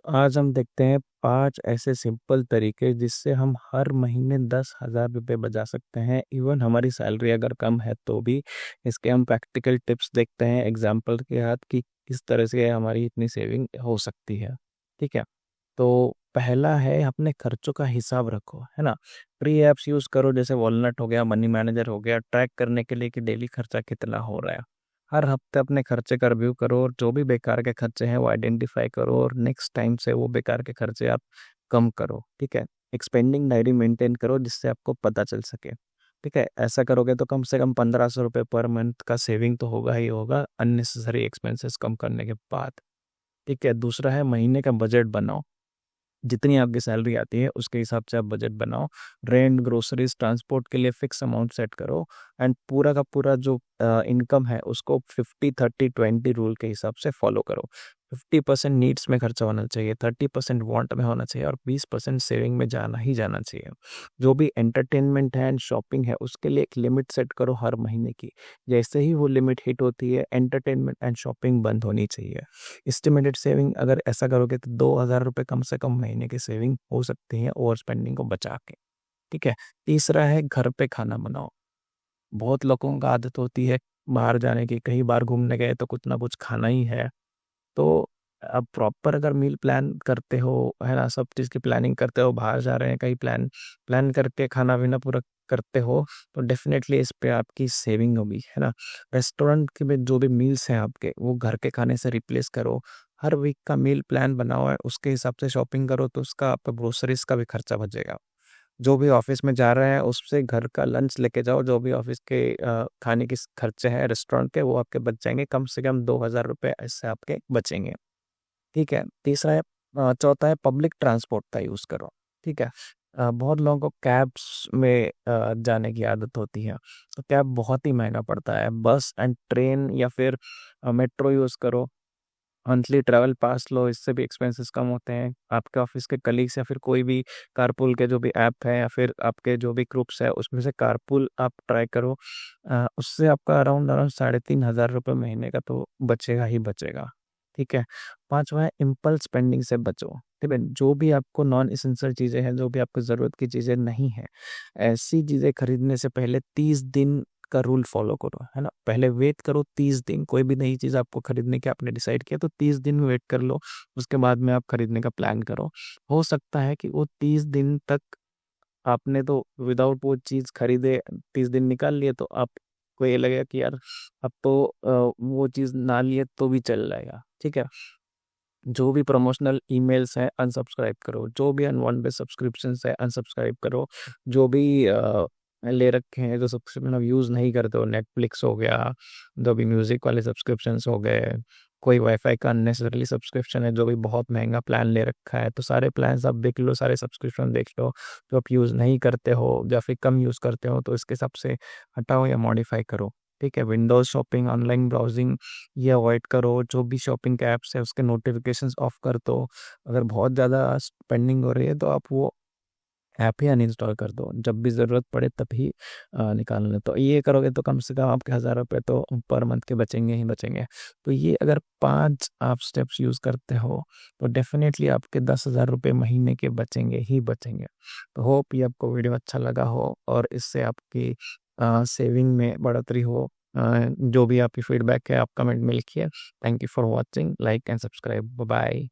आज हम देखते हैं 5 ऐसे सिंपल तरीके जिससे हम हर महीने 10,000 रुपये बचा सकते हैं। इवन हमारी सैलरी अगर कम है तो भी इसके हम प्रैक्टिकल टिप्स देखते हैं एग्जाम्पल के साथ कि किस तरह से हमारी इतनी सेविंग हो सकती है। ठीक है। तो पहला है अपने खर्चों का हिसाब रखो, है ना। फ्री ऐप्स यूज़ करो जैसे वॉलनट हो गया, मनी मैनेजर हो गया, ट्रैक करने के लिए कि डेली खर्चा कितना हो रहा है। हर हफ्ते अपने खर्चे का रिव्यू करो और जो भी बेकार के खर्चे हैं वो आइडेंटिफाई करो और नेक्स्ट टाइम से वो बेकार के खर्चे आप कम करो। ठीक है। एक स्पेंडिंग डायरी मेंटेन करो जिससे आपको पता चल सके। ठीक है। ऐसा करोगे तो कम से कम 1500 रुपये पर मंथ का सेविंग तो होगा ही होगा अननेसेसरी एक्सपेंसेस कम करने के बाद। ठीक है। दूसरा है महीने का बजट बनाओ। जितनी आपकी सैलरी आती है उसके हिसाब से आप बजट बनाओ। रेंट, ग्रोसरीज, ट्रांसपोर्ट के लिए फिक्स अमाउंट सेट करो एंड पूरा का पूरा जो इनकम है उसको 50-30-20 रूल के हिसाब से फॉलो करो। 50% नीड्स में खर्चा होना चाहिए, 30% वांट में होना चाहिए और 20% सेविंग में जाना ही जाना चाहिए। जो भी एंटरटेनमेंट है एंड शॉपिंग है उसके लिए एक लिमिट सेट करो हर महीने की। जैसे ही वो लिमिट हिट होती है एंटरटेनमेंट एंड शॉपिंग बंद होनी चाहिए। एस्टिमेटेड सेविंग अगर ऐसा करोगे तो 2,000 रुपये कम से कम महीने की सेविंग हो सकती है ओवर स्पेंडिंग को बचा के। ठीक है। तीसरा है घर पे खाना बनाओ। बहुत लोगों का आदत होती है बाहर जाने की, कहीं बाहर घूमने गए तो कुछ ना कुछ खाना ही है। तो अब प्रॉपर अगर मील प्लान करते हो, है ना, सब चीज़ की प्लानिंग करते हो, बाहर जा रहे हैं कहीं प्लान प्लान करके खाना पीना पूरा करते हो तो डेफिनेटली इस पे आपकी सेविंग होगी, है ना। रेस्टोरेंट के में जो भी मील्स हैं आपके वो घर के खाने से रिप्लेस करो। हर वीक का मील प्लान बनाओ है उसके हिसाब से शॉपिंग करो तो उसका आपका ग्रोसरीज का भी खर्चा बचेगा। जो भी ऑफिस में जा रहे हैं उससे घर का लंच लेके जाओ, जो भी ऑफिस के खाने के खर्चे हैं रेस्टोरेंट के वो आपके बच जाएंगे, कम से कम 2,000 रुपये इससे आपके बचेंगे। ठीक है। तीसरा है चौथा है पब्लिक ट्रांसपोर्ट का यूज़ करो। ठीक है। बहुत लोगों को कैब्स में जाने की आदत होती है तो कैब बहुत ही महंगा पड़ता है। बस एंड ट्रेन या फिर मेट्रो यूज़ करो। मंथली ट्रैवल पास लो, इससे भी एक्सपेंसेस कम होते हैं। आपके ऑफिस के कलीग्स या फिर कोई भी कारपूल के जो भी ऐप है या फिर आपके जो भी ग्रुप्स है उसमें से कारपूल आप ट्राई करो। उससे आपका अराउंड अराउंड 3,500 रुपये महीने का तो बचेगा ही बचेगा। ठीक है। पांचवा है इम्पल्स स्पेंडिंग से बचो। ठीक है। जो भी आपको नॉन इसेंशियल चीज़ें हैं, जो भी आपको ज़रूरत की चीज़ें नहीं हैं, ऐसी चीज़ें खरीदने से पहले 30 दिन का रूल फॉलो करो, है ना। पहले वेट करो 30 दिन, कोई भी नई चीज़ आपको खरीदने की आपने डिसाइड किया तो 30 दिन में वेट कर लो। उसके बाद में आप खरीदने का प्लान करो। हो सकता है कि वो 30 दिन तक आपने तो विदाउट वो चीज़ खरीदे 30 दिन निकाल लिए तो आपको ये लगेगा कि यार अब तो वो चीज़ ना लिए तो भी चल जाएगा। ठीक है। जो भी प्रमोशनल ईमेल्स हैं अनसब्सक्राइब करो, जो भी अनवांटेड सब्सक्रिप्शंस है अनसब्सक्राइब करो। जो भी ले रखे हैं जो सब्सक्रिप्शन आप यूज़ नहीं करते हो, नेटफ्लिक्स हो गया, जो भी म्यूज़िक वाले सब्सक्रिप्शंस हो गए, कोई वाईफाई का अननेसेसरली सब्सक्रिप्शन है जो भी बहुत महंगा प्लान ले रखा है, तो सारे प्लान्स आप देख लो, सारे सब्सक्रिप्शन देख लो। जो आप यूज़ नहीं करते हो या फिर कम यूज़ करते हो तो इसके हिसाब से हटाओ या मॉडिफाई करो। ठीक है। विंडोज़ शॉपिंग, ऑनलाइन ब्राउजिंग ये अवॉइड करो। जो भी शॉपिंग के ऐप्स है उसके नोटिफिकेशंस ऑफ कर दो। अगर बहुत ज़्यादा स्पेंडिंग हो रही है तो आप वो ऐप ही अनइंस्टॉल कर दो, जब भी ज़रूरत पड़े तभी निकाल लें। तो ये करोगे तो कम से कम आपके 1,000 रुपये तो पर मंथ के बचेंगे ही बचेंगे। तो ये अगर 5 आप स्टेप्स यूज़ करते हो तो डेफिनेटली आपके 10,000 रुपये महीने के बचेंगे ही बचेंगे। तो होप ये आपको वीडियो अच्छा लगा हो और इससे आपकी सेविंग में बढ़ोतरी हो। जो भी आपकी फीडबैक है आप कमेंट में लिखिए। Thank you for watching, like and subscribe. Bye.